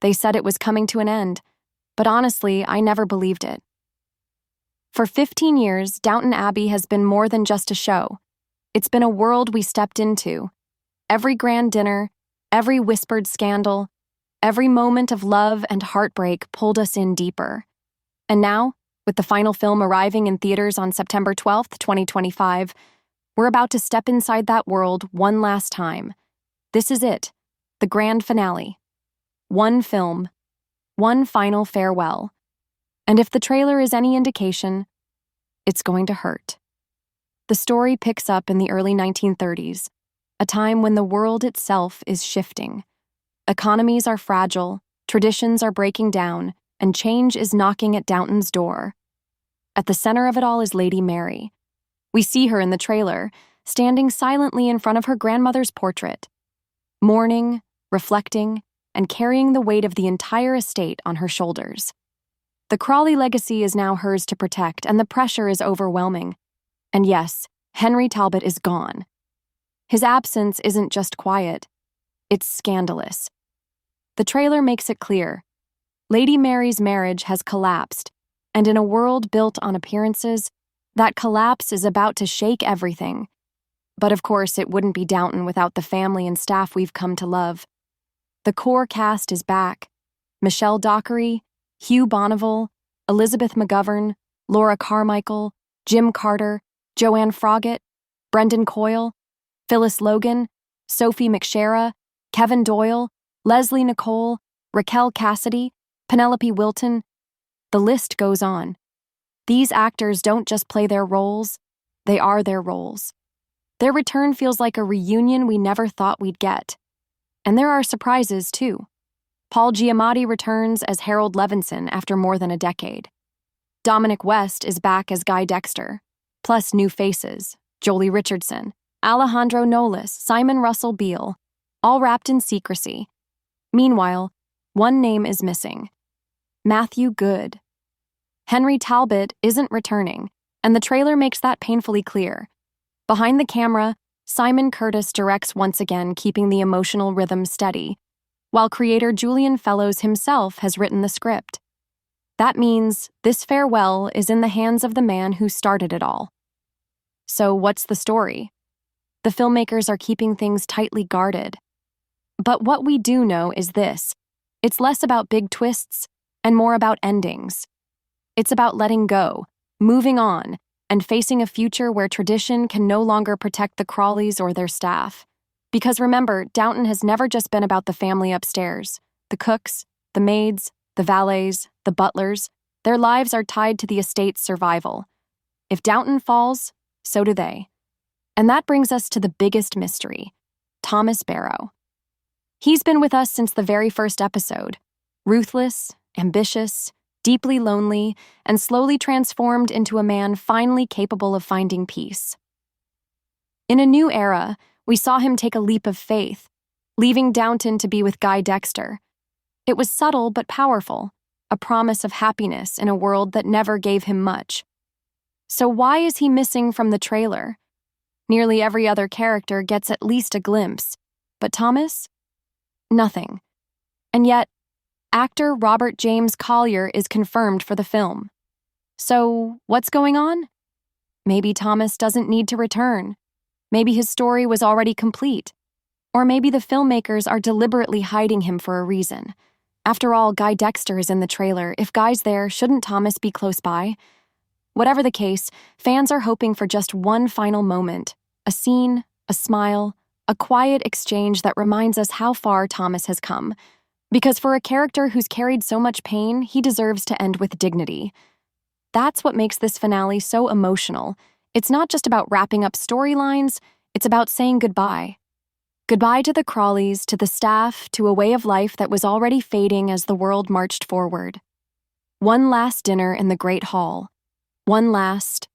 They said it was coming to an end, but honestly, I never believed it. For 15 years, Downton Abbey has been more than just a show. It's been a world we stepped into. Every grand dinner, every whispered scandal, every moment of love and heartbreak pulled us in deeper. And now, with the final film arriving in theaters on September 12th, 2025, we're about to step inside that world one last time. This is it, the grand finale. One film, one final farewell. And if the trailer is any indication, it's going to hurt. The story picks up in the early 1930s, a time when the world itself is shifting. Economies are fragile, traditions are breaking down, and change is knocking at Downton's door. At the center of it all is Lady Mary. We see her in the trailer, standing silently in front of her grandmother's portrait, mourning, reflecting, and carrying the weight of the entire estate on her shoulders. The Crawley legacy is now hers to protect, and the pressure is overwhelming. And yes, Henry Talbot is gone. His absence isn't just quiet, it's scandalous. The trailer makes it clear. Lady Mary's marriage has collapsed, and in a world built on appearances, that collapse is about to shake everything. But of course, it wouldn't be Downton without the family and staff we've come to love. The core cast is back. Michelle Dockery, Hugh Bonneville, Elizabeth McGovern, Laura Carmichael, Jim Carter, Joanne Froggatt, Brendan Coyle, Phyllis Logan, Sophie McShera, Kevin Doyle, Leslie Nicole, Raquel Cassidy, Penelope Wilton. The list goes on. These actors don't just play their roles, they are their roles. Their return feels like a reunion we never thought we'd get. And there are surprises, too. Paul Giamatti returns as Harold Levinson after more than a decade. Dominic West is back as Guy Dexter, plus new faces, Jolie Richardson, Alejandro Nolas, Simon Russell Beale, all wrapped in secrecy. Meanwhile, one name is missing. Matthew Goode. Henry Talbot isn't returning, and the trailer makes that painfully clear. Behind the camera, Simon Curtis directs once again, keeping the emotional rhythm steady, while creator Julian Fellows himself has written the script. That means this farewell is in the hands of the man who started it all. So what's the story? The filmmakers are keeping things tightly guarded. But what we do know is this: it's less about big twists and more about endings. It's about letting go, moving on, and facing a future where tradition can no longer protect the Crawleys or their staff. Because remember, Downton has never just been about the family upstairs. The cooks, the maids, the valets, the butlers, their lives are tied to the estate's survival. If Downton falls, so do they. And that brings us to the biggest mystery: Thomas Barrow. He's been with us since the very first episode. Ruthless, ambitious, deeply lonely, and slowly transformed into a man finally capable of finding peace. In a new era, we saw him take a leap of faith, leaving Downton to be with Guy Dexter. It was subtle but powerful, a promise of happiness in a world that never gave him much. So why is he missing from the trailer? Nearly every other character gets at least a glimpse, but Thomas? Nothing. And yet, actor Robert James Collier is confirmed for the film. So, what's going on? Maybe Thomas doesn't need to return. Maybe his story was already complete. Or maybe the filmmakers are deliberately hiding him for a reason. After all, Guy Dexter is in the trailer. If Guy's there, shouldn't Thomas be close by? Whatever the case, fans are hoping for just one final moment. A scene, a smile, a quiet exchange that reminds us how far Thomas has come. Because for a character who's carried so much pain, he deserves to end with dignity. That's what makes this finale so emotional. It's not just about wrapping up storylines, it's about saying goodbye. Goodbye to the Crawleys, to the staff, to a way of life that was already fading as the world marched forward. One last dinner in the Great Hall. One last,